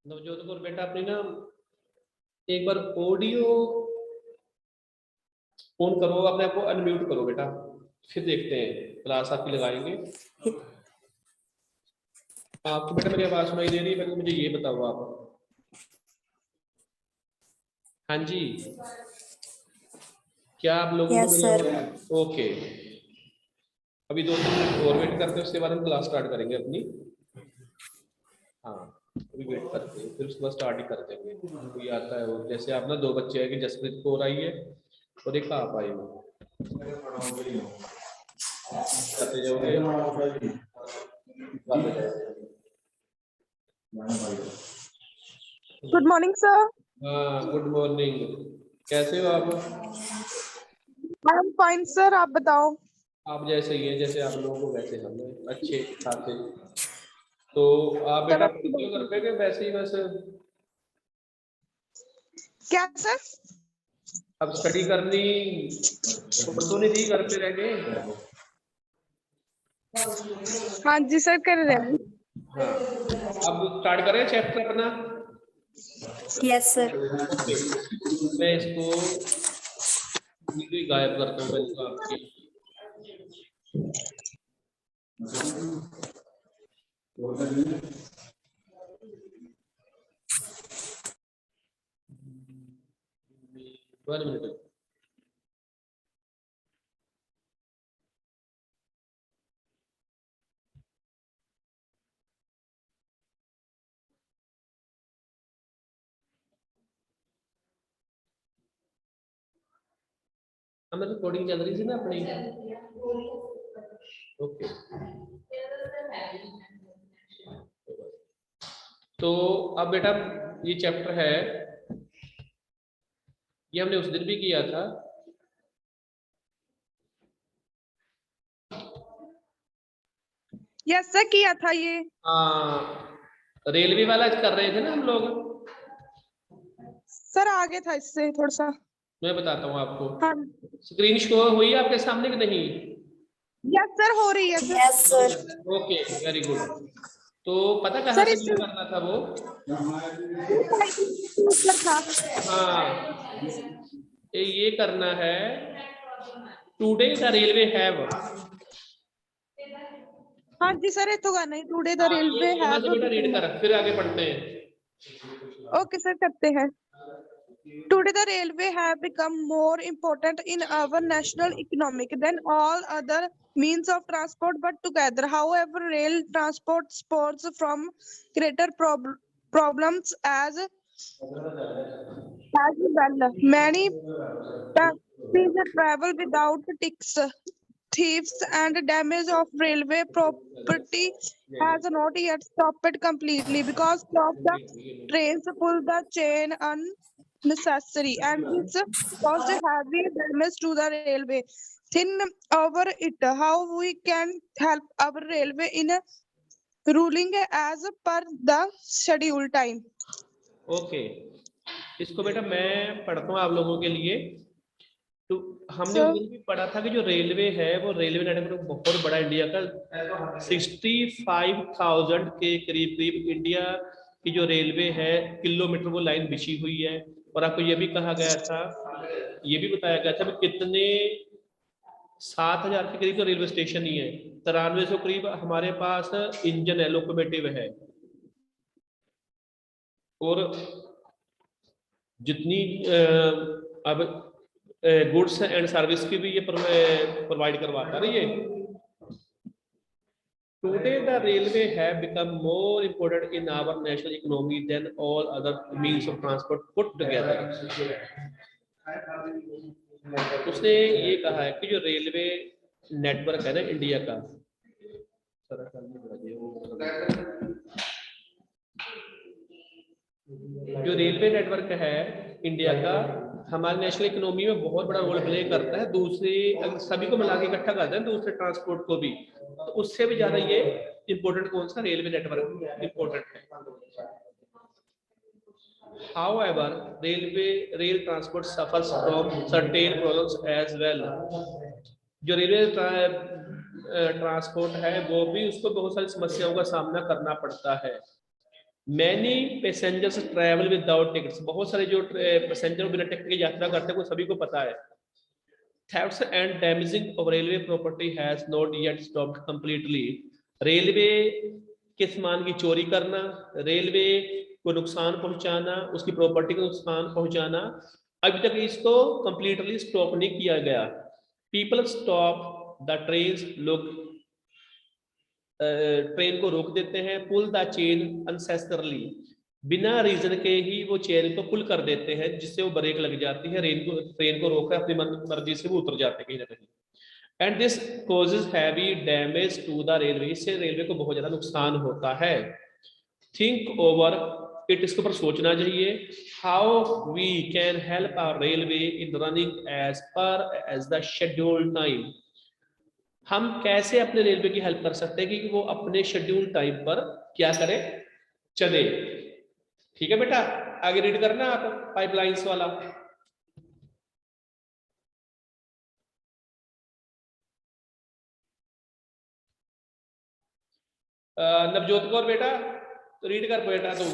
नवजोत कौर बेटा अपनी ना एक बार ऑडियो ऑन करो, अपने आप को अनम्यूट करो बेटा, फिर देखते हैं क्लास आपकी लगाएंगे। आपको बेटा मेरी आवाज सुनाई दे रही है? पहले मुझे ये बताओ आप। हाँ जी, क्या आप लोगों को मेरी आवाज ओके? अभी 2-3 मिनट और वेट करते हैं, उसके बाद हम क्लास स्टार्ट करेंगे अपनी। हाँ अभी वेट करते हैं, फिर उसके बाद स्टार्ट ही कर देंगे। कोई आता है और जैसे आप ना 2 बच्चे हैं कि जसप्रीत कौर आई है और एक आप आई हो, करते जाओगे। Good morning sir. हाँ गुड मॉर्निंग, कैसे हो आप? आई एम फाइन सर, आप बताओ। आप जैसे ही हैं, जैसे आप लोगों को वैसे हम हैं, अच्छे खाते। तो आप सर बेटा पढ़ते हो घर पे के वैसे ही बस क्या सर? अब स्टडी करनी छोड़ तो नहीं दी घर पे रह के? हाँ जी सर, कर रहे हैं। हाँ अब स्टार्ट करें चैप्टर अपना। Yes sir. ओके, मैं इसको वीडियो गायब करता हूँ पहले तो आपकी। One minute. हमें रिकॉर्डिंग चल रही थी ना अपनी। ओके, तो अब बेटा ये चैप्टर है, ये हमने उस दिन भी किया था। यस सर, किया था ये। रेलवे वाला कर रहे थे ना हम लोग। सर आगे था इससे थोड़ा सा। मैं बताता हूँ आपको। हाँ। स्क्रीन शो हुई है आपके सामने कि नहीं? यस सर, हो रही है sir. Yes sir. Okay very good. तो पता कहाँ सर से इससे शुरू करना था वो? सर था। हाँ ये करना है, टुडे द रेलवे हैव। हाँ जी सर, ये तो गाना ही टुडे द हाँ ये रेलवे यहाँ से हैव। बेटा रीड कर, फिर आगे पढ़ते हैं। ओके सर, करते हैं। Today the railway have become more important in our national economic than all other means of transport but together. However, rail transport suffers from greater problems as well. Many passengers travel without tickets. Thieves and damage of railway property has not yet stopped completely because of the trains pull the chain unnecessary and this caused heavy damage to the railway. Thin over it, how we can help our railway in ruling as per the schedule time. Okay, इसको बेटा मैं पढ़ता हूँ आप लोगों के लिए। तो हमने उस So, दिन भी पढ़ा था कि जो रेलवे है वो रेलवे नेटवर्क बहुत बड़ा, इंडिया का 65,000 के करीब करीब इंडिया की जो रेलवे है किलोमीटर वो लाइन बिछी हुई है। और आपको ये भी कहा गया था, ये भी बताया गया था कि कितने 7,000 के करीब तो रेलवे स्टेशन ही है, 9300 करीब हमारे पास इंजन है, लोकोमोटिव है। और जितनी अब गुड्स एंड सर्विस की भी ये प्रोवाइड करवाता है ये। Today the railway have become more important in our national economy than all other means of transport put together. उसने ये कहा है कि जो रेलवे नेटवर्क है ना इंडिया का, जो रेलवे नेटवर्क है इंडिया का हमारे नेशनल इकोनॉमी में बहुत बड़ा रोल प्ले करता है। दूसरे सभी को मिला के इकट्ठा करते हैं, दूसरे ट्रांसपोर्ट को भी, तो उससे भी ज्यादा ये इंपॉर्टेंट कौन सा? रेलवे नेटवर्क इंपॉर्टेंट है। However, rail transport suffers from certain problems as well. जो रेलवे ट्रांसपोर्ट है वो भी उसको बहुत सारी समस्याओं का सामना करना पड़ता है। Many passengers travel without tickets, बहुत सारे जो पैसेंजर बिना टिकट की यात्रा करते हैं वो सभी को पता है। Thefts and damaging of railway property has not yet stopped completely, railway के सामान की चोरी करना, रेलवे को नुकसान पहुंचाना, उसकी प्रॉपर्टी को नुकसान पहुंचाना, अभी तक इसको कंप्लीटली स्टॉप नहीं किया गया। पीपल स्टॉप द ट्रेन, लोग ट्रेन को रोक देते हैं। पुल द चेन अनसेसरली, बिना रीजन के ही वो चेन को पुल कर देते हैं, जिससे वो ब्रेक लग जाती है, ट्रेन को रोका अपनी मर्जी से वो उतर जाते हैं कहीं ना कहीं। And this causes heavy damage to the railway, इससे रेलवे को बहुत ज्यादा नुकसान होता है। थिंक ओवर इट, इसके ऊपर सोचना चाहिए। How we can help our railway in running as per as the scheduled time, हम कैसे अपने रेलवे की हेल्प कर सकते हैं कि वो अपने शेड्यूल टाइम पर क्या करे, चले। ठीक है बेटा, आगे रीड करना आप पाइपलाइंस वाला। नवजोत कौर बेटा तो रीड कर बेटा तू।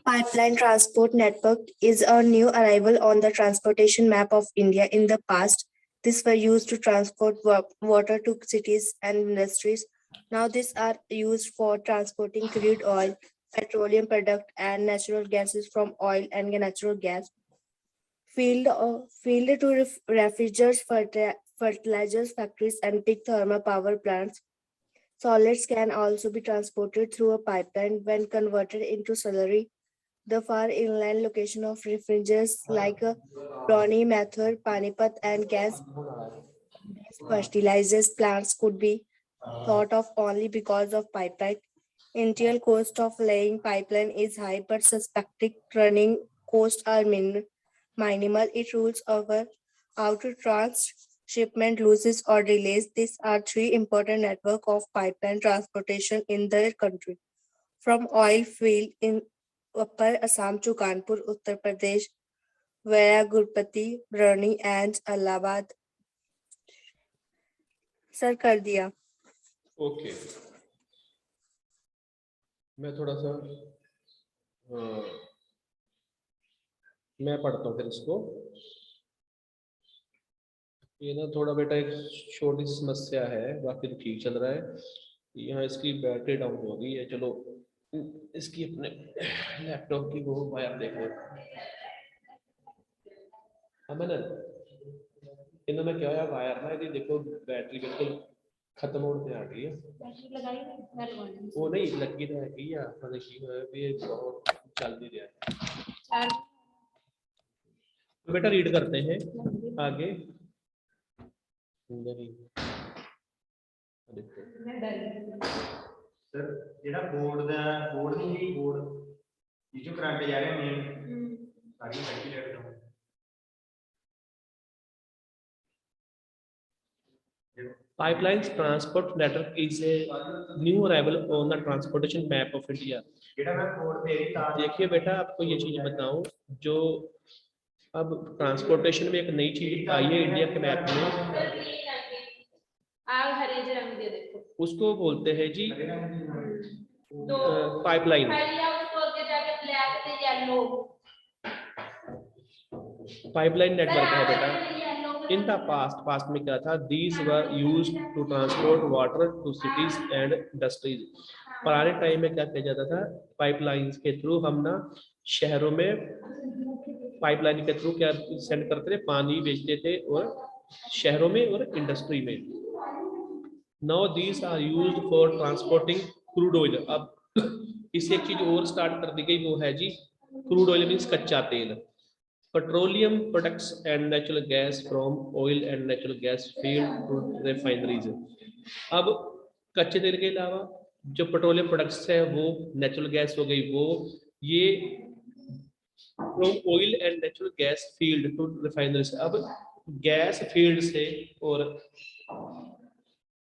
Pipeline transport network is a new arrival on the transportation map of India. In the past, these were used to transport water to cities and industries. Now these are used for transporting crude oil, petroleum product, and natural gases from oil and natural gas. Field to refrigerators, fertilizers factories, and big thermal power plants. Solids can also be transported through a pipeline when converted into slurry. The far inland location of refrigerators like Brownie, Mathur, Panipat, and gas fertilizers plants could be thought of only because of pipeline. Initial cost of laying pipeline is high, but suspected running costs are minimal. It rules over how to transshipment losses or delays. These are three important networks of pipeline transportation in the country. From oil field in Upper Assam to Kanpur, Uttar Pradesh, via Gurpati, Brani, and Allahabad. Sir कर दिया। Okay मैं थोड़ा सा मैं पढ़ता हूँ फिर इसको। ये ना थोड़ा बेटा एक छोटी सी समस्या है, बाकी तो ठीक चल रहा है। यहाँ इसकी बैटरी डाउन हो गई है। चलो इसकी अपने लैपटॉप की वो वायर देख लो। अमन इन्होंने क्या है वायर ना, ये देखो बैटरी बिल्कुल खत्म होने आ गई है। वो नहीं लगी तो है या पता नहीं ये बहुत चल नहीं रहा है। तो बेटा रीड करते हैं आगे। सर जेड़ा बोर्ड नहीं बोर्ड जो करंट जा रहा मेन सारी circuit Pipelines transport network is a new arrival on the transportation map of India. देखिए बेटा आपको ये चीज बताऊं, जो अब ट्रांसपोर्टेशन में एक नई चीज आई है इंडिया के मैप में, उसको बोलते हैं जी पाइपलाइन। पाइपलाइन नेटवर्क है बेटा। इन द पास्ट में क्या था, these were used to transport water to cities and industries. पुराने टाइम में क्या किया जाता था, पाइपलाइंस के थ्रू हम ना शहरों में पाइपलाइन के थ्रू क्या सेंड करते थे, पानी बेचते थे और शहरों में और इंडस्ट्री में। Now these are used for transporting crude oil. अब इससे एक चीज और स्टार्ट कर दी गई, वो है जी क्रूड ऑयल मीन्स कच्चा तेल। Petroleum products and natural gas from oil and natural gas field to refineries. अब कच्चे तेल के अलावा जो पेट्रोलियम प्रोडक्ट्स है वो नेचुरल गैस हो गई, वो ये from oil and natural gas field to refineries. अब गैस फील्ड से और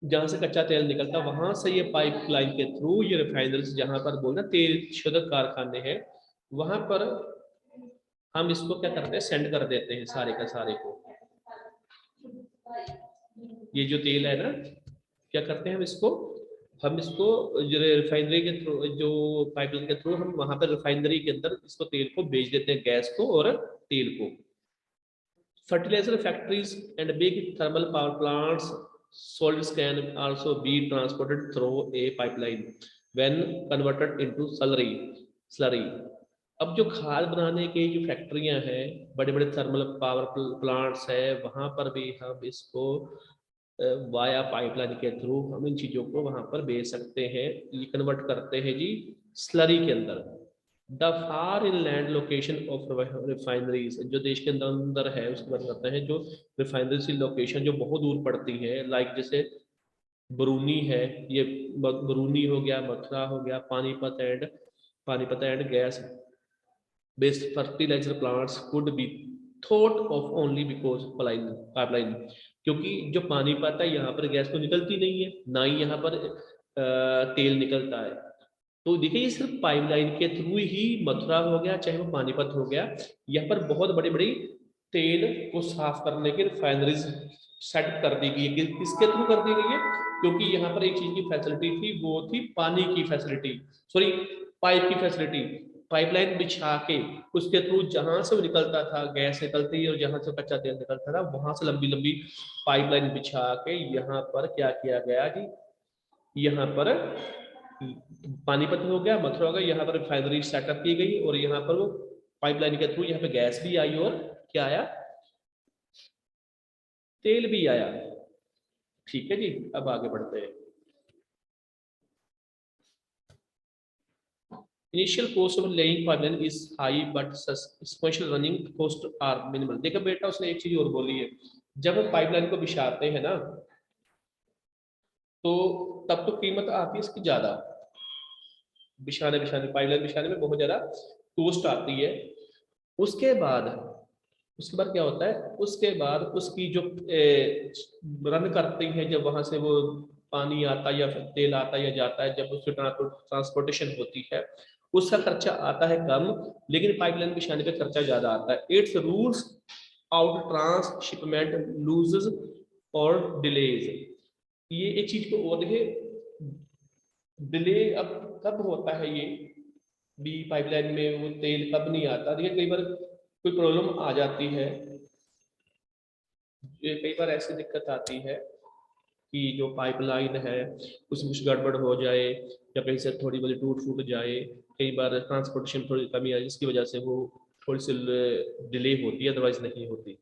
जहां से कच्चा तेल निकलता वहां से ये पाइपलाइन के थ्रू ये रिफाइनरीज, जहां पर बोलना तेल शोधक कारखाने हैं, वहां पर हम इसको क्या करते हैं, सेंड कर देते हैं सारे का सारे को। ये जो तेल है ना, क्या करते हैं हम इसको हम इसको जो रिफाइनरी के थ्रू, जो पाइपलाइन के थ्रू हम वहां पर रिफाइनरी के अंदर इसको तेल को बेच देते हैं, गैस को और तेल को। Fertiliser factories and big thermal power plants solids can also be transported through a pipeline when converted into slurry। अब जो खाद बनाने की जो फैक्ट्रियां हैं, बड़े बड़े थर्मल पावर प्लांट्स है, वहां पर भी हम इसको वाया पाइपलाइन के थ्रू हम इन चीजों को वहां पर भेज सकते हैं। ये कन्वर्ट करते हैं जी स्लरी के अंदर। The far in land location of refineries, जो देश के अंदर अंदर है उसकी बात करते हैं, जो रिफाइनरीज की लोकेशन जो बहुत दूर पड़ती है, लाइक जैसे बरूनी है, ये बरूनी हो गया, मथुरा हो गया, Panipat and gas based fertiliser plants could be thought of only because pipeline. क्योंकि जो पानीपत है यहाँ पर गैस तो निकलती नहीं है, ना ही यहाँ पर तेल निकलता है। तो देखिए ये सिर्फ पाइपलाइन के थ्रू ही मथुरा हो गया, चाहे वो पानीपत हो गया, यहाँ पर बहुत बड़ी बड़ी तेल को साफ करने की रिफाइनरीज सेट कर दी गई है। किसके थ्रू कर दी गई है? क्योंकि यहाँ पर एक चीज की फैसिलिटी थी, वो थी पानी की फैसिलिटी, सॉरी पाइप की फैसिलिटी। पाइपलाइन बिछा के उसके थ्रू जहां से वो निकलता था, गैस निकलती और जहां से कच्चा तेल निकलता था, वहां से लंबी लंबी पाइपलाइन बिछा के यहाँ पर क्या किया गया जी, यहाँ पर पानीपत हो गया, मथुरा हो गया, यहाँ पर रिफाइनरी सेटअप की गई और यहाँ पर वो पाइपलाइन के थ्रू यहाँ पे गैस भी आई और क्या आया, तेल भी आया। ठीक है जी, अब आगे बढ़ते हैं। Initial cost of laying pipeline is high but subsequent running cost are minimal. देखो बेटा, उसने एक चीज और बोली है, जब पाइपलाइन को बिछाते हैं ना तो तब तो कीमत आती है इसकी ज्यादा, बिछाने पाइपलाइन बिछाने में बहुत ज्यादा कॉस्ट आती है। उसके बाद क्या होता है, उसके बाद उसकी जो रन करती है, जब वहां से वो पानी आता है या फिर तेल आता है या जाता है, जब उसकी ट्रांसपोर्टेशन होती है, उसका खर्चा आता है कम, लेकिन पाइपलाइन बिछाने पे खर्चा ज्यादा आता है। It's rules out transshipment loses और डिलेज। ये एक चीज को और देखे, डिले अब कब होता है, ये भी पाइपलाइन में वो तेल कब नहीं आता। देखिए कई बार कोई प्रॉब्लम आ जाती है, कई बार ऐसी दिक्कत आती है कि जो पाइपलाइन है उसमें कुछ गड़बड़ हो जाए या कहीं से थोड़ी बहुत टूट फूट जाए, कई बार ट्रांसपोर्टेशन थोड़ी कमी आ जाए, जिसकी वजह से वो थोड़ी सी डिले होती है, अदरवाइज नहीं होती।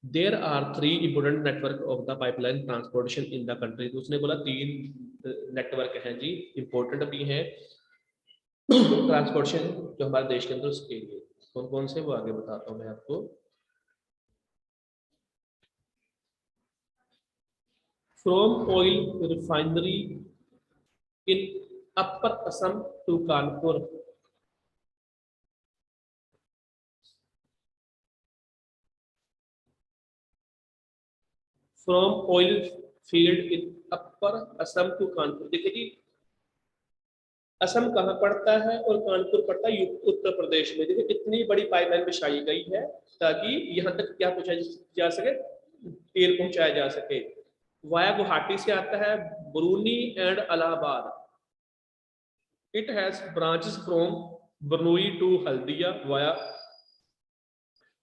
There are 3 important network of the pipeline transportation in the country. तो उसने बोला 3 नेटवर्क हैं जी, इंपॉर्टेंट भी हैं ट्रांसपोर्टेशन जो हमारे देश के अंदर, उसके लिए कौन कौन से वो आगे बताता हूँ मैं आपको। From oil refinery in upper Assam to Kanpur, from oil field in upper Assam to Kanpur. देखिए जी, असम कहाँ पड़ता है और कानपुर पड़ता है उत्तर प्रदेश में। देखिए इतनी बड़ी पाइपलाइन बिछाई गई है ताकि यहाँ तक क्या पहुंचाया जा सके, तेल पहुंचाया जा सके। वाया गुवाहाटी से आता है, Barauni and Allahabad. It has branches from Barauni to Haldia via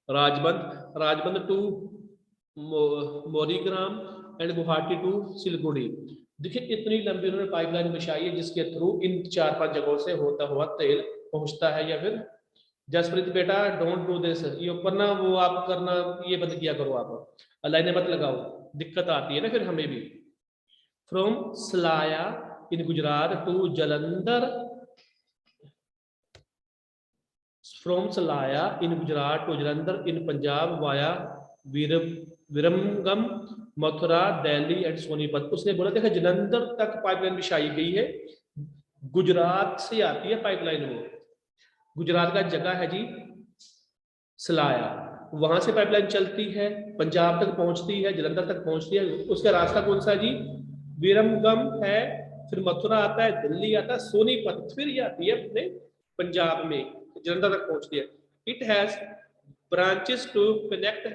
Rajbandh to Maurigram and Guwahati to Siliguri. देखिए इतनी लंबी उन्होंने पाइपलाइन बिछाई है जिसके थ्रू इन 4-5 जगहों से होता हुआ तेल पहुंचता है। या फिर जसप्रीत बेटा डोंट डू दिस, ये ऊपर ना वो आप करना, ये बंद किया करो, आप लाइनें मत लगाओ, दिक्कत आती है ना फिर हमें भी। From Salaya in Gujarat to Jalandhar, from Salaya in Gujarat to Jalandhar in Punjab via Viramgam Mathura Delhi and Sonipat. उसने बोला देखा जलंधर तक पाइपलाइन बिछाई गई है, गुजरात से आती है पाइपलाइन, वो गुजरात का जगह है जी सलाया, वहां से पाइपलाइन चलती है, पंजाब तक पहुंचती है, जलंधर तक पहुंचती है। उसका रास्ता कौन सा जी, विरमगम है, फिर मथुरा आता है, दिल्ली आता है, सोनीपत, फिर ये आती है अपने पंजाब में, जलंधर तक पहुंचती है। It has branches to connect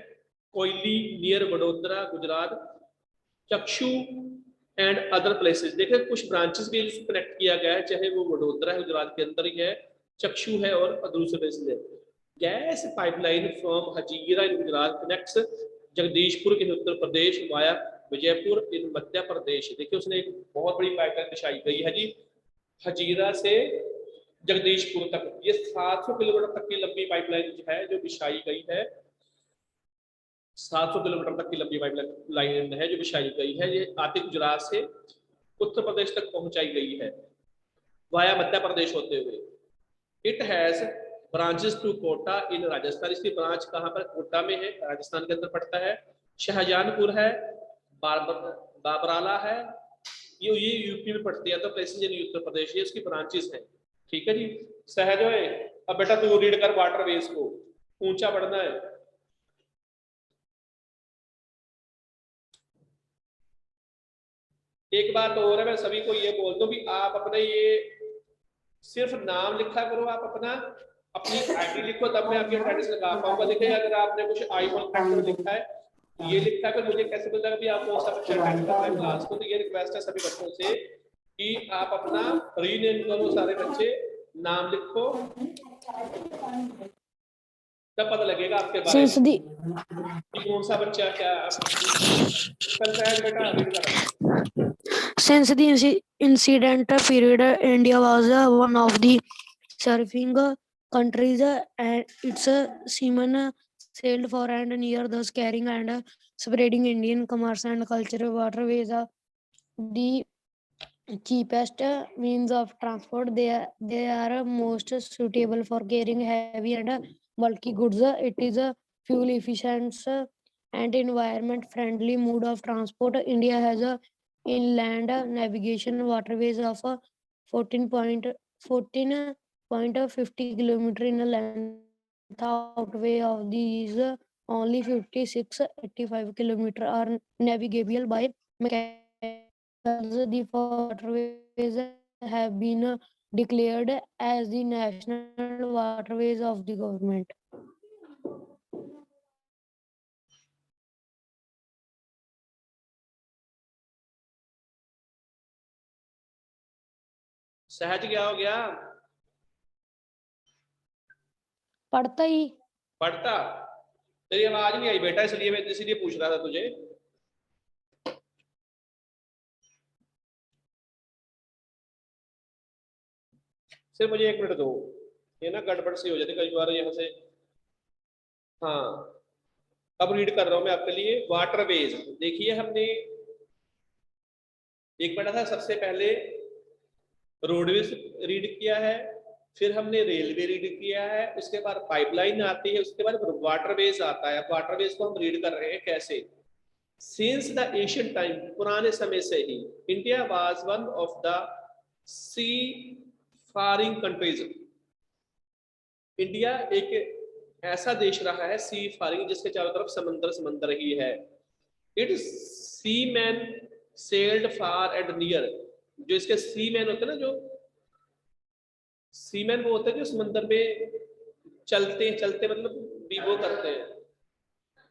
Koyali near Vadodara Gujarat, चक्षु एंड अदर प्लेसेस। देखिए कुछ ब्रांचेस भी जिसको कनेक्ट किया गया है, चाहे वो वडोदरा है गुजरात के अंदर ही है, चक्षु है और दूसरे प्लेसेस है। Gas pipeline from Hazira in Gujarat connects Jagdishpur in Uttar Pradesh via Vijaipur in Madhya Pradesh. देखिए उसने एक बहुत बड़ी पाइपलाइन बिछाई गई है जी, हजीरा से जगदीशपुर तक। ये 700 किलोमीटर तक की लंबी पाइपलाइन है जो बिछाई गई है। 700 किलोमीटर तक की लंबी पाइपलाइन है जो बिछाई गई है। ये आते गुजरात से उत्तर प्रदेश तक पहुंचाई गई है वाया मध्य प्रदेश होते हुए। It has branches to Kota in Rajasthan. इसकी ब्रांच कहां पर? कोटा में है, राजस्थान के अंदर पड़ता है। शाहजहानपुर है, बाबराला है, ये यूपी में पड़ती है। तो प्लेसेस इन उत्तर प्रदेश, ये उसकी ब्रांचेस हैं। ठीक है जी। सहज है। अब बेटा तू रीड कर वाटरवेज को, ऊंचा बढ़ना है। एक बात और है, मैं सभी को ये बोल दूं भी आप अपने ये सिर्फ नाम लिखा करो, आप अपना अपनी आईडी लिखो, तब मैं आपकी अटेंडेंस लगा पाऊंगा। देखिए अगर आपने कुछ आईफोन फैक्टर लिखा है, ये लिखा है, फिर मुझे कैसे पता कि आप कौन सा बच्चा अटेंड कर रहे हैं क्लास को। तो ये रिक्वेस्ट है सभी बच्चों से कि आप अपना रीनेम करो, सारे बच्चे नाम लिखो, तब पता लगेगा आपके बारे में कि कौन सा बच्चा क्या। बेटा रीड करो। Since the incident period, India was one of the surfing countries, and its seamen sailed for and near, thus carrying and spreading Indian commerce and culture. Waterways are the cheapest means of transport. They are most suitable for carrying heavy and bulky goods. It is a fuel efficient and environment friendly mode of transport. India has a inland navigation waterways of 14.50 kilometer in length. Outway of these, only 85 kilometer are navigable by mechanical. The waterways have been declared as the national waterways of the government. सहज क्या हो गया? पढ़ता ही पढ़ता? तेरी आवाज नहीं आई बेटा, इसलिए मैं पूछ रहा था तुझे। सिर्फ मुझे 1 मिनट दो, ये ना गड़बड़ सी हो जाती कई बार यहाँ से। हाँ अब रीड कर रहा हूं मैं आपके लिए वाटरवेज। देखिए हमने एक पढ़ा था, सबसे पहले रोडवेज रीड किया है, फिर हमने रेलवे रीड किया है, उसके बाद पाइपलाइन आती है, उसके बाद वाटरवेज आता है। वाटरवेज को हम रीड कर रहे हैं कैसे? सिंस द एशियन टाइम, पुराने समय से ही, India was one of the seafaring countries. India एक ऐसा देश रहा है सी फारिंग, जिसके चारों तरफ समंदर समंदर ही है। It sea man sailed far and near. जो इसके सी मैन होते हैं ना, जो सीमैन वो होते हैं जो समंदर में चलते चलते मतलब भी वो करते हैं,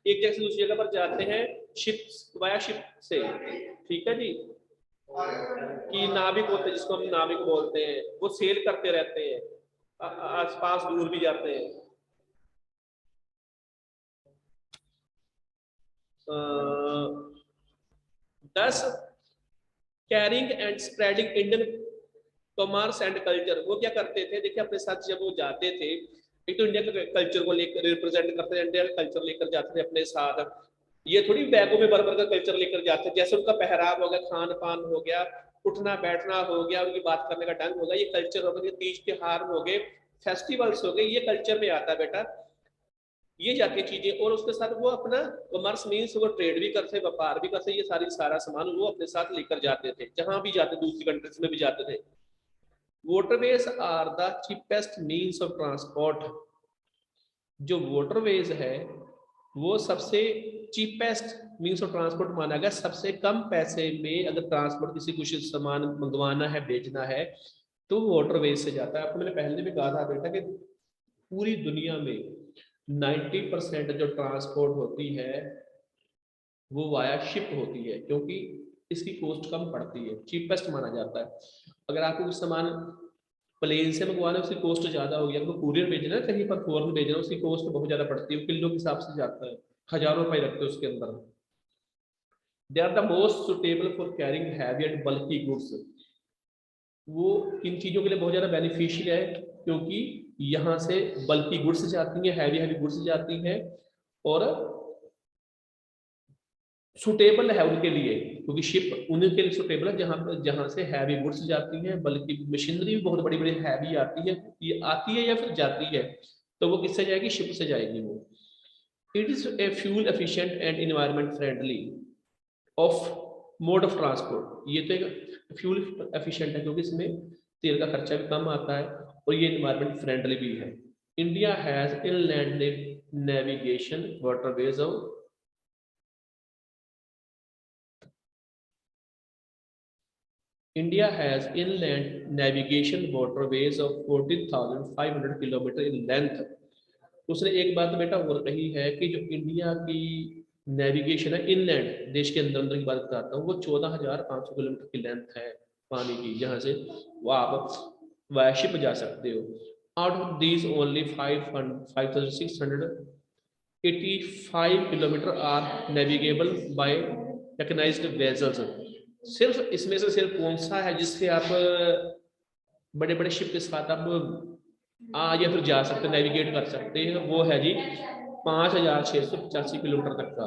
एक जगह से दूसरी जगह पर जाते हैं शिप, वाया शिप से। ठीक है जी। कि नाविक होते हैं, जिसको हम नाविक बोलते हैं, वो सेल करते रहते हैं, आसपास दूर भी जाते हैं। 10 carrying and spreading Indian commerce and culture. वो क्या करते थे? देखिए अपने साथ जब वो जाते थे, एक तो इंडिया के कल्चर को लेकर रिप्रेजेंट करते थे, इंडिया का कल्चर लेकर जाते थे अपने साथ। ये थोड़ी बैगों में भर भर कर कल्चर लेकर जाते थे, जैसे उनका पहराव हो गया, खान पान हो गया, उठना बैठना हो गया, उनकी बात करने का ढंग हो गया, ये कल्चर हो गया। तीज त्योहार हो गए, फेस्टिवल्स हो गए, ये कल्चर में आता है बेटा, ये जाती चीजें। और उसके साथ वो अपना कॉमर्स मीन्स वो ट्रेड भी करते, व्यापार भी करते, ये सारा सामान वो अपने साथ लेकर जाते थे, जहां भी जाते, दूसरी कंट्रीज में भी जाते थे। Waterways are the cheapest means of transport. जो वाटरवेज है वो सबसे चीपेस्ट मीन्स ऑफ ट्रांसपोर्ट माना गया। सबसे कम पैसे में अगर ट्रांसपोर्ट किसी कुछ सामान मंगवाना है, बेचना है, तो वाटरवेज से जाता है। आपको मैंने पहले भी कहा था बेटा कि पूरी दुनिया में 90% जो ट्रांसपोर्ट होती है वो वाया शिप होती है, क्योंकि इसकी कॉस्ट कम पड़ती है, चीपेस्ट माना जाता है। अगर आपको कुछ सामान प्लेन से मंगवाना है उसकी कॉस्ट ज्यादा होगी, आपको कुरियर भेजना है कहीं पर फॉरन भेजना है उसकी कॉस्ट बहुत ज्यादा पड़ती है, किलो के हिसाब से जाता है, हजारों रुपए लगते हैं उसके अंदर। They are the most suitable for carrying heavy and bulky goods. वो इन चीजों के लिए बहुत ज्यादा बेनिफिशियल है क्योंकि यहाँ से बल्की गुड्स जाती हैं, हैवी गुड्स जाती हैं और सुटेबल है उनके लिए, क्योंकि शिप उनके लिए सुटेबल है जहाँ से हैवी गुड्स जाती हैं, बल्कि मशीनरी भी बहुत बड़ी बड़ी हैवी आती है, ये आती है या फिर जाती है तो वो किससे जाएगी, शिप से जाएगी वो। It is a fuel efficient and environment friendly of mode of transport. ये तो एक फ्यूल एफिशिएंट है क्योंकि इसमें तेल का खर्चा भी कम आता है और ये एनवायरमेंट फ्रेंडली भी है। India has inland navigation waterways of India has inland navigation waterways of 14,500 kilometre in length. उसने एक बात बेटा और कही है कि जो इंडिया की नेविगेशन है इनलैंड, देश के अंदर अंदर की बात करता हूँ, वो 14,500 किलोमीटर की लेंथ है पानी की, जहाँ से वो आप वाया शिप जा सकते हो। Out of these only 5,685 kilometre are navigable by mechanised vessels. सिर्फ इसमें से सिर्फ कौन सा है जिससे आप बड़े बड़े शिप के साथ आप या फिर जा सकते, नेविगेट कर सकते हैं, वो है जी 5,685 किलोमीटर तक का।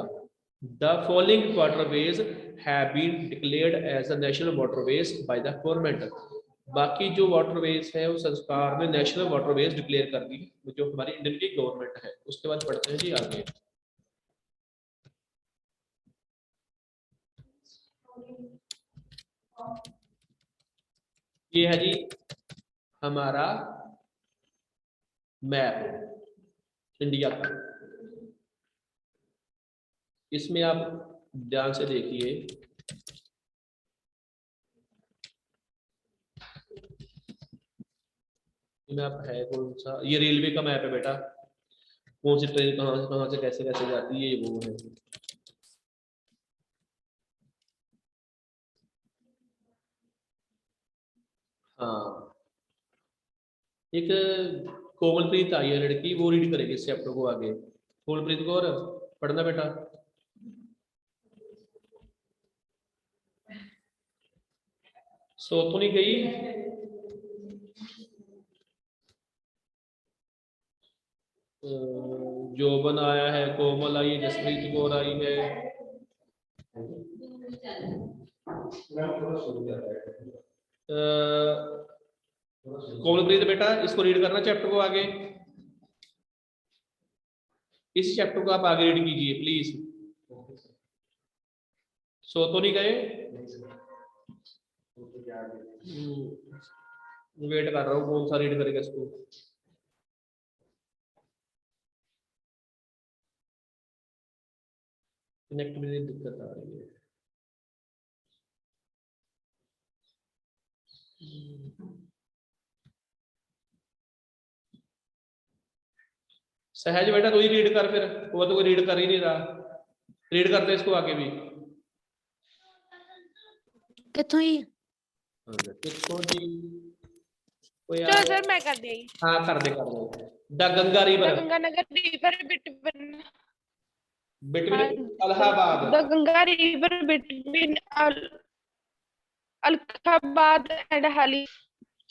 The following waterways have been declared as the national waterways by the government. बाकी जो वाटरवेज है वो संस्कार में नेशनल वाटरवेज डिक्लेयर कर दी जो हमारी इंडियन की गवर्नमेंट है। उसके बाद पढ़ते हैं जी आगे। ये है जी हमारा मैप इंडिया का, इसमें आप ध्यान से देखिए, मैप है कौन सा, ये रेलवे का मैप है बेटा, कौन सी ट्रेन कहाँ से कैसे कैसे जाती है, ये वो है। हाँ, एक कोमलप्रीत आई है लड़की, वो रीड करेगी इस चैप्टर को आगे। कोमलप्रीत को और पढ़ना बेटा। सो तो नहीं गई, जो बनाया है, कोमल आई है, जसप्रीत कौर आई है, कोमलप्रीत बेटा इसको रीड करना चैप्टर को आगे, इस चैप्टर को आप आगे रीड कीजिए प्लीज। सो तो नहीं गए, वेट कर रहा हूँ कौन सा रीड करेगा इसको। कनेक्ट में दिक्कत आ रही है। सहज बेटा तू ही रीड कर, फिर वो तो कोई रीड कर ही नहीं रहा, रीड करते इसको आगे भी। कितों ही किसको जी, कोई चलो सर मैं कर दी। हाँ कर दे the Ganga river, Ganganagar river between Allahabad, the Ganga river between Allahabad and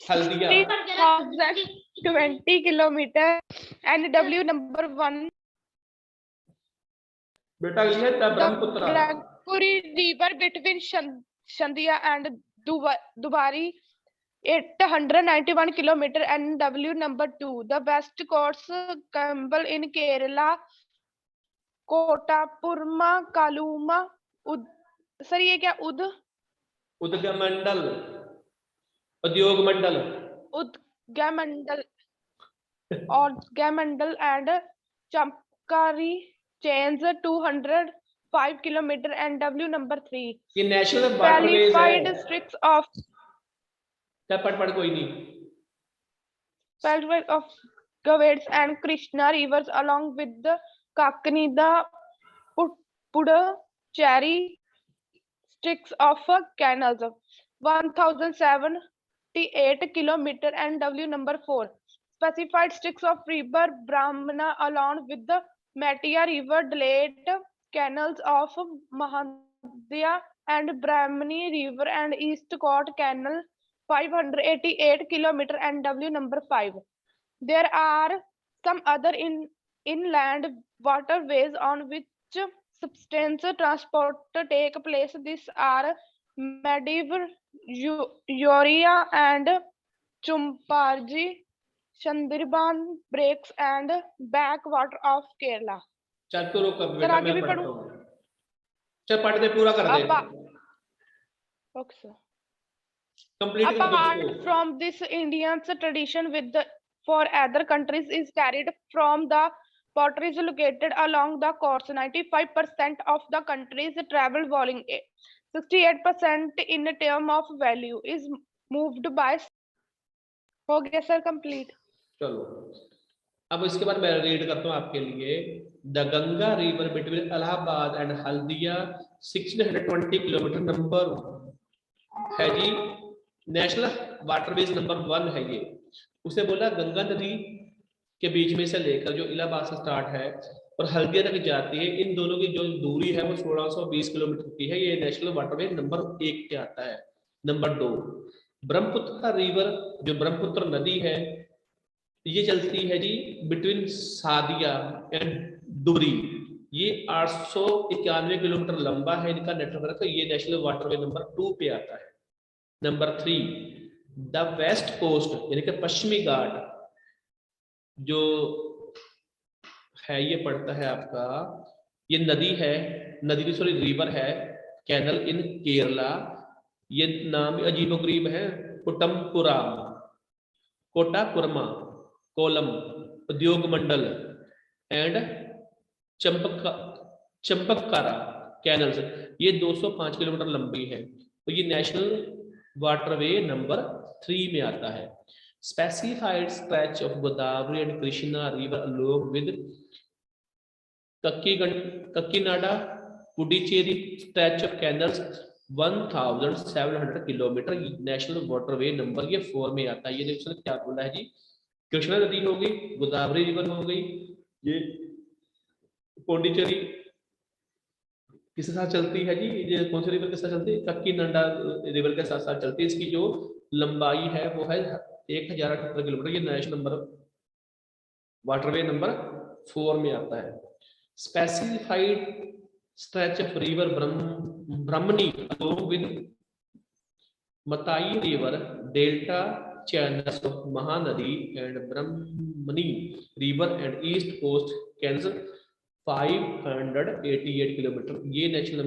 Haldia, 3,020 kilometer and W number 1 बेटा ये है the Brahmaputra, Blackpuri river between Shandia and Dubari 891 kilometer and W number 2 the west coast Kambal in Kerala कोटापुरमा कालूमा sir ये क्या Udyogamandal, Udyogamandal, Udyogamandal और गमंडल and Champakara चेंज 205 किलोमीटर एंड W number 3 ये नेशनल वाटरवेज है। districts of पढ़ कोई नहीं, qualified of Gavets and Krishna rivers along with the Kakani, the Puducherry sticks of canals, 1078 kilometer, and W number 4. Specified sticks of river Brahmana along with the Matia River delete canals of Mahandya and Brahmani River and East Coast Canal 588 kilometer and W number 5. There are some other inland waterways on which substantial transport take place. These are Maldives, Urea and Chumparji, Sundarban breaks and backwater of Kerala. चल तो रोक अब sir बेटा आगे मैं भी पढ़ता पढ़ूं? हूँ। चल पढ़ दे, पूरा कर दे, Okay, sir. कंप्लीट कर दे Apart इसको। from this, Indians tradition with for other countries is carried from the potteries located along the coast. 95% of the country's travel volume, 68% in term of value, is moved by. हो गया sir complete. चलो अब इसके बाद मैं read करता हूँ आपके लिए। The Ganga river between Allahabad and Haldia 1620 kilometre number है जी, नेशनल वाटरवेज नंबर 1 है ये। उसे बोला गंगा नदी के बीच में से लेकर जो इलाहाबाद से स्टार्ट है और हल्दिया तक जाती है, इन दोनों की जो दूरी है वो 1620 किलोमीटर की है। ये नेशनल वाटरवे नंबर 1 पे आता है। नंबर 2 ब्रह्मपुत्र रिवर, जो ब्रह्मपुत्र नदी है ये चलती है जी बिटवीन सादिया एंड डुबरी। ये 891 किलोमीटर लंबा है इनका नेटवर्क, ये नेशनल वाटरवे नंबर 2 पे आता है। नंबर 3 द वेस्ट कोस्ट यानी कि पश्चिमी घाट जो है ये पड़ता है आपका, ये नदी है, नदी की सॉरी रिवर है, कैनल इन केरला। ये नाम अजीबोगरीब है, कुटमपुरा, कोटाकुरमा, कोलम, उद्योग मंडल एंड चंपककारा कैनल्स, ये 205 किलोमीटर लंबी है। तो ये नेशनल वाटरवे नंबर 3 में आता है। Specified stretch of Godavari and Krishna river along with Kakinada Puducherry stretch of canals 1700 kilometre, national waterway number ये 4 में आता है। ये देखो क्या बोला है जी, कृष्णा नदी हो गई, गोदावरी रिवर हो गई, ये पौंडीचेरी किसके साथ चलती है जी, ये कौन सी रिवर के साथ चलती है, कक्कीनाडा रिवर के साथ साथ चलती है। इसकी जो लंबाई है वो है 1078 किलोमीटर, ये नेशनल नंबर वाटरवे नंबर 4 में आता है। Specified stretch of river Brahmani along with Matai river delta channels of Mahanadi and Brahmani river and east coast canals 588 kilometre, ये नेशनल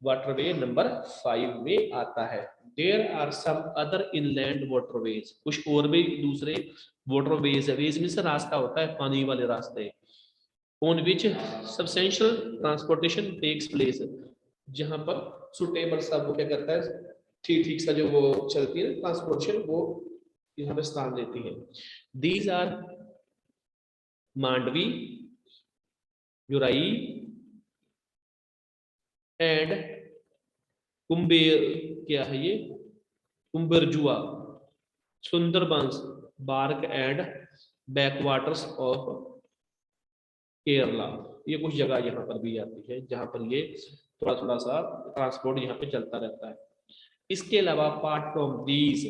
वाटरवे नंबर 5 में आता है। There are some other inland waterways, कुछ और भी दूसरे waterways है, वेज में से रास्ता होता है पानी वाले रास्ते, on which substantial transportation takes place, जहां पर सुटेबल सब वो क्या करता है ठीक सा जो वो चलती है ट्रांसपोर्टेशन, वो यहाँ पे स्थान लेती है। These are Mandovi, Zuari and Cumberjua, क्या है ये, Cumberjua, Sundarbans, Barak and backwaters of Kerala. ये कुछ जगह यहाँ पर भी आती है जहाँ पर ये थोड़ा सा ट्रांसपोर्ट यहाँ पे चलता रहता है। इसके अलावा part from these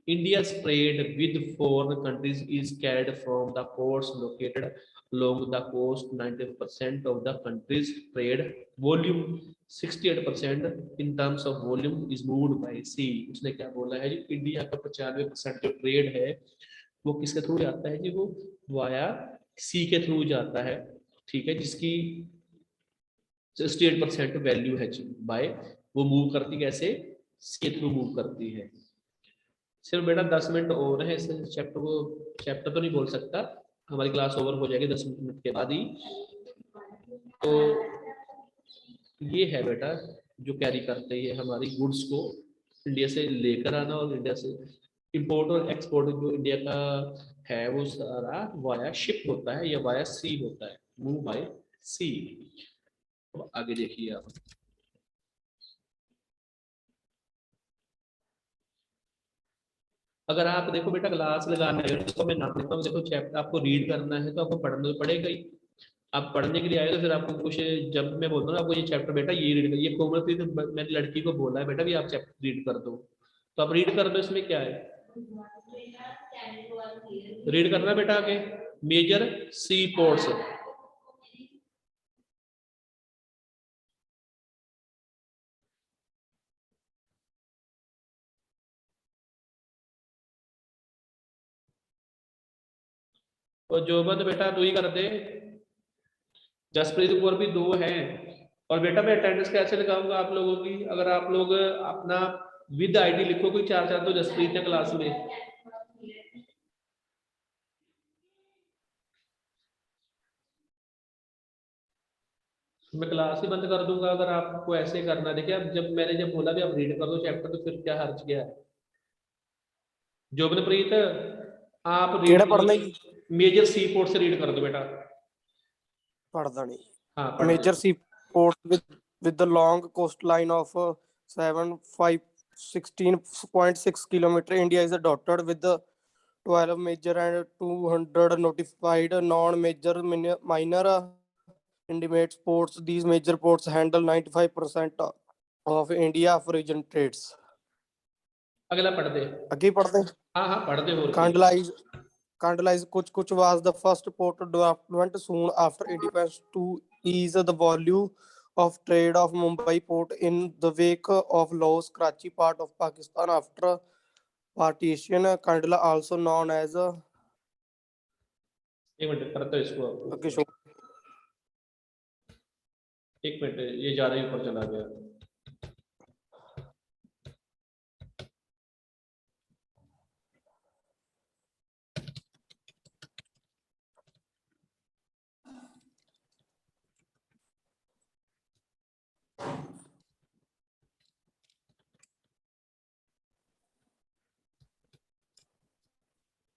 India's trade with foreign countries is carried from the ports located along the coast. 90% of the country's trade volume, 68% in terms of volume is moved by sea. उसने क्या बोला है जी, इंडिया का 95% जो trade है वो किसके through जाता है जी, वो वाया सी के थ्रू जाता है, ठीक है, जिसकी 68% वैल्यू है जी बाय, वो मूव करती कैसे, सी के थ्रू मूव करती है। सिर्फ बेटा 10 मिनट और है इस चैप्टर तो नहीं बोल सकता, हमारी क्लास ओवर हो जाएगी 10 मिनट के बाद ही। तो ये है बेटा जो कैरी करते हैं हमारी गुड्स को इंडिया से लेकर आना, और इंडिया से इंपोर्ट और एक्सपोर्ट जो इंडिया का है वो सारा वाया शिप होता है या वाया सी होता है, मूव बाय सी। आगे देखिए आप, अगर आप देखो बेटा क्लास लगाने आए हो तो मैं नाम देता हूँ, देखो चैप्टर आपको रीड करना है तो आपको पढ़ना तो पड़ेगा ही। आप पढ़ने के लिए आए तो फिर आपको कुछ, जब मैं बोलता हूँ आपको ये चैप्टर बेटा ये रीड कर, ये कोमलप्रीत मैंने लड़की को बोला है बेटा भी आप चैप्टर रीड कर दो, तो आप रीड कर दो। इसमें क्या है, रीड करना बेटा आगे, मेजर सी पोर्ट्स। और जो बंद बेटा तू ही कर दे, जसप्रीत कौर भी 2 हैं। और बेटा मैं अटेंडेंस कैसे लगाऊंगा आप लोगों की, अगर आप लोग अपना विद आईडी लिखो, कोई 4 तो जसप्रीत है क्लास में। मैं क्लास ही बंद कर दूंगा अगर आपको ऐसे करना है। देखिए अब जब मैंने जब बोला भी आप रीड कर दो चैप्टर, तो फिर क्या हर्ज गया है। जोबनप्रीत आप रीड केड़ा करो, पढ़ना जी? मेजर सी पोर्ट से रीड कर दो बेटा। पढ़दा नहीं। हाँ पढ़ Major दो। seaport with the long coastline of 7,516.6 kilometer. India is dotted with the 12 major and 200 notified non-major minor intimate ports. These major ports handle 95% of India region trades. अगला पढ़ दे। आगे पढ़ते हैं। हाँ हाँ पढ़ दे। और Kandla is Kuch was the first port development soon after independence to ease the volume of trade of Mumbai port in the wake of Laos, Karachi, part of Pakistan after partition. Kandla also known as एक minute पढ़ते इसको। एक minute ये ज्यादा ही ऊपर चला गया।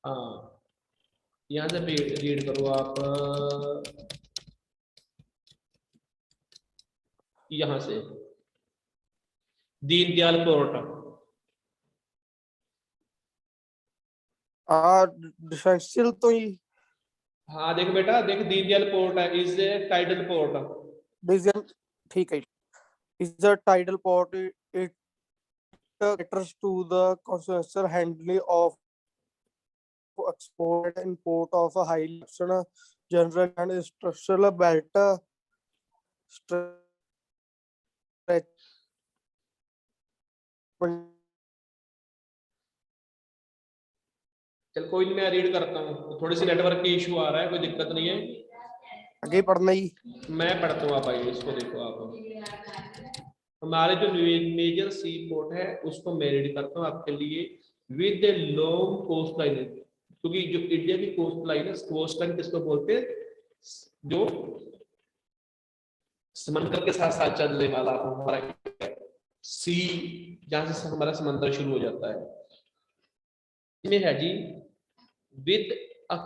हाँ यहाँ से रीड करो आप, यहाँ से दीनदयाल पोर्ट। डिफेंशियल तो ही हाँ देख बेटा, देख दीनदयाल पोर्ट है, is a tidal port. Division ठीक है। is a tidal port. It caters to the constant handling of export and import of a highly general and structural belt stretch. चल कोई नहीं, मैं रीड करता हूँ, थोड़ी सी नेटवर्क की इशू आ रहा है, कोई दिक्कत नहीं है। आगे पढ़ना ही मैं पढ़ता हूँ, आप आइए इसको देखो। आप हमारे जो मेजर सी पोर्ट है उसको मैं रीड करता हूँ आपके लिए। With a long coast line, क्योंकि जो इंडिया की कोस्ट लाइन है, कोस्ट लाइन किसको बोलते हैं, जो समंदर के साथ साथ चलने वाला हमारा सी, जहां से हमारा समंदर शुरू हो जाता है, इसमें है जी with a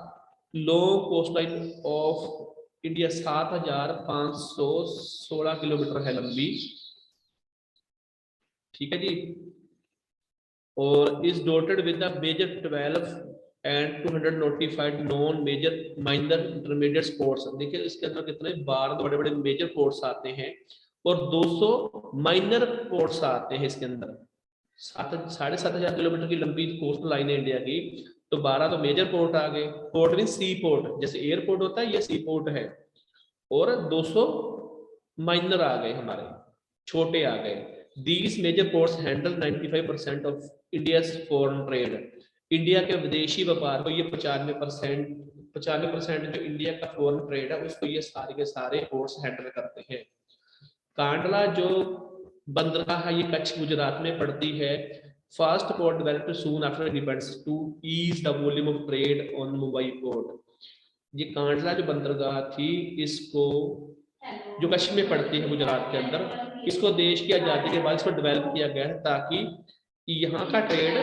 long coast line of India 7,516 kilometre है लंबी, ठीक है जी। और is dotted with the major 12 and 200 notified non major minor intermediate ports. देखिए इसके अंदर कितने 12 बड़े बड़े मेजर पोर्ट्स आते हैं और 200 माइनर पोर्ट्स आते हैं इसके अंदर। 7,500 किलोमीटर की लंबी कोस्ट लाइन है इंडिया की, तो 12 तो मेजर पोर्ट आ गए। पोर्ट मीन सी पोर्ट, जैसे एयरपोर्ट होता है ये सी पोर्ट है, और 200 माइनर आ गए, हमारे छोटे आ गए। These major ports handle 95% of India's foreign trade. India के विदेशी व्यापार को ये 95% जो इंडिया का फॉरेन ट्रेड है उसको ये सारे के सारे पोर्ट्स हैंडल करते हैं। कांडला जो बंदरगाह है ये कच्छ गुजरात में पड़ती है। First port developed soon after independence to ease the volume of trade on Mumbai port. ये कांडला जो बंदरगाह थी, इसको जो कच्छ में पड़ती है गुजरात के अंदर, इसको देश की आजादी के बाद इसको डेवलप किया गया है ताकि यहाँ का ट्रेड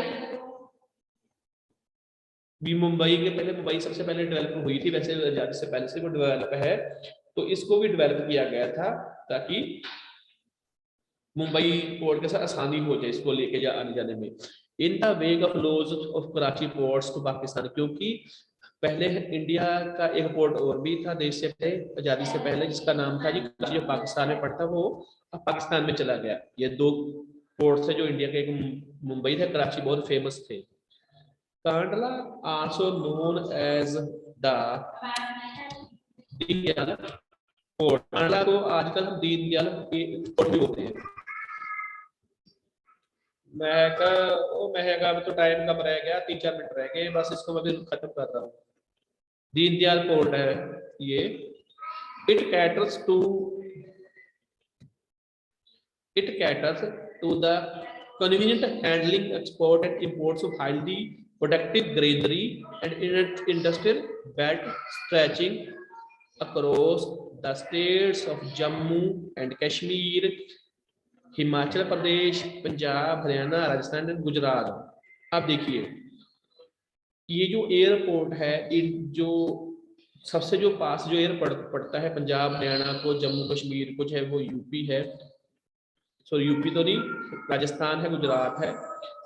भी मुंबई के, पहले मुंबई सबसे पहले डेवलप हुई थी, वैसे आजादी से पहले से वो डेवलप है, तो इसको भी डेवलप किया गया था ताकि मुंबई पोर्ट के साथ आसानी हो जाए इसको लेके आने जाने में। In the wake of loss of Karachi ports to Pakistan, क्योंकि पहले इंडिया का एक पोर्ट और भी था देश से पहले, आजादी से पहले, जिसका नाम था जी कराची, जो पाकिस्तान में पड़ता, वो अब पाकिस्तान में चला गया। ये दो पोर्ट थे जो इंडिया के, एक मुंबई था, कराची बहुत फेमस थे। Kandla also known as the Deendayal port, Kandla को आजकल हम दीनदयाल पोर्ट भी बोलते हैं। महंगा तो टाइम कम रह गया, 3-4 मिनट रह गए बस, इसको मैं भी खत्म कर रहा हूँ। दीनदयाल पोर्ट है ये। It caters to the convenient handling, export and imports of highly productive greenery and industrial belt stretching across the states of Jammu and Kashmir, Himachal Pradesh, Punjab, Haryana, Rajasthan और गुजरात। अब देखिए ये जो एयरपोर्ट है, जो सबसे जो पास जो एयरपोर्ट पड़ता है पंजाब, हरियाणा को, जम्मू कश्मीर कुछ है, वो यूपी है, सॉरी यूपी तो नहीं, राजस्थान है, गुजरात है।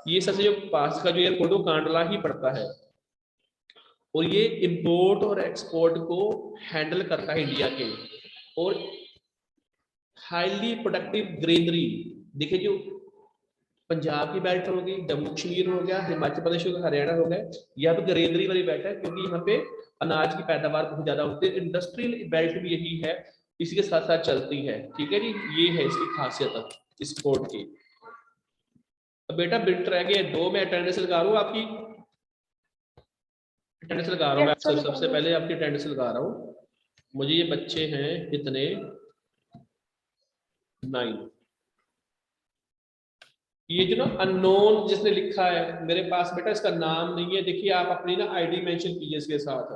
ये सबसे जो पास का जो एयरपोर्ट, वो कांडला ही पड़ता है, और ये इंपोर्ट और एक्सपोर्ट को हैंडल करता है इंडिया के। और हाईली प्रोडक्टिव ग्रीनरी, देखिए जो पंजाब की बेल्ट होगी, जम्मू कश्मीर हो गया, हिमाचल प्रदेश हो गया, हरियाणा हो गया, यहाँ पे ग्रीनरी वाली बेल्ट है, क्योंकि यहाँ पे अनाज की पैदावार बहुत ज्यादा होती है। इंडस्ट्रियल बेल्ट भी यही है, इसी के साथ साथ चलती है। ठीक है जी, ये है इसकी खासियत इस पोर्ट की। अब बेटा बिट रह गए 2, मैं अटेंडेंस लगा रहा हूँ, आपकी अटेंडेंस लगा रहा हूँ मैं, सबसे पहले आपकी अटेंडेंस लगा रहा हूँ। मुझे ये बच्चे हैं कितने, 9। ये जो ना अननोन जिसने लिखा है मेरे पास बेटा, इसका नाम नहीं है, देखिए आप अपनी ना आईडी मेंशन कीजिए इसके साथ।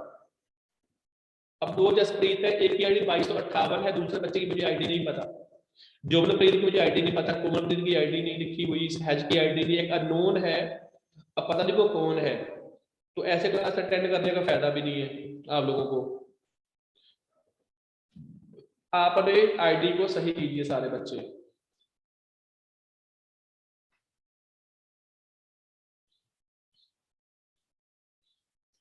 अब 2 जसप्रीत है, एक की आईडी 2258 है, दूसरे बच्चे की मुझे आईडी नहीं पता, जोबनप्रीत की मुझे आईडी नहीं पता, कोमलप्रीत की आईडी नहीं लिखी हुई, सहज की आईडी नहीं, एक अननोन है, अब पता नहीं वो कौन है। तो ऐसे क्लास अटेंड करने का फायदा भी नहीं है आप लोगों को। आप अपने आईडी को सही कीजिए सारे बच्चे।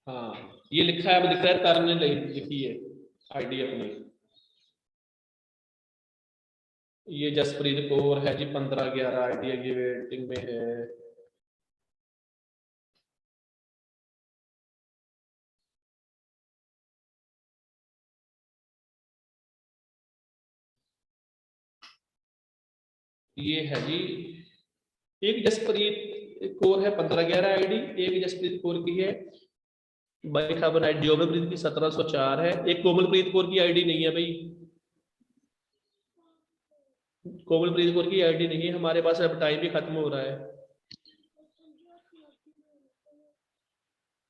हाँ ये लिखा है, अब लिख रहा है तर ने लिखी है आईडी अपनी। ये जसप्रीत कौर है जी, 15-11 आईडी है, ये वेटिंग में है। ये है जी, एक जसप्रीत कौर है 15-11 आईडी, एक जसप्रीत कौर की है भाई खबर आईडी, जोबनप्रीत की 1704 है, एक कोमलप्रीत कौर की आईडी नहीं है भाई, कोमलप्रीत कौर की आईडी नहीं है हमारे पास, अब टाइम भी खत्म हो रहा है।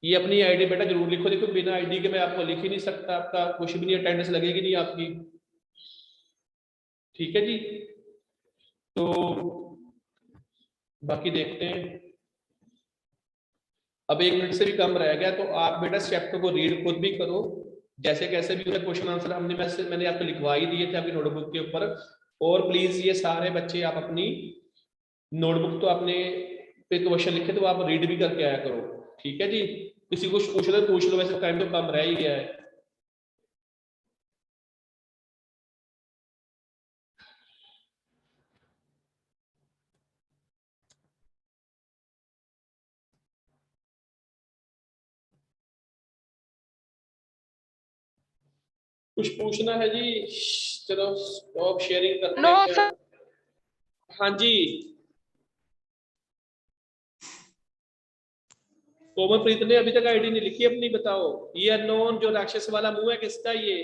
ये अपनी आईडी बेटा जरूर लिखो, देखो बिना आईडी के मैं आपको लिख ही नहीं सकता, आपका कुछ भी नहीं, अटेंडेंस लगेगी नहीं आपकी। ठीक है जी, तो बाकी देखते हैं। अब 1 मिनट से भी कम रह गया, तो आप बेटा इस चैप्टर को रीड खुद भी करो, जैसे कैसे भी क्वेश्चन आंसर हमने मैंने आपको लिखवा ही दिए थे आपकी नोटबुक के ऊपर। और प्लीज ये सारे बच्चे आप अपनी नोटबुक तो अपने पे क्वेश्चन लिखे तो आप रीड भी करके आया करो। ठीक है जी, किसी को पूछ लो पूछ लो, वैसे टाइम तो कम रह ही गया है। कुछ पूछना है जी? चलो स्टॉप शेयरिंग करते No, हैं। sir. हाँ जी, कोमलप्रीत ने अभी तक आईडी नहीं लिखी अपनी, बताओ। ये अननोन जो राक्षस वाला मुंह है किसका ये?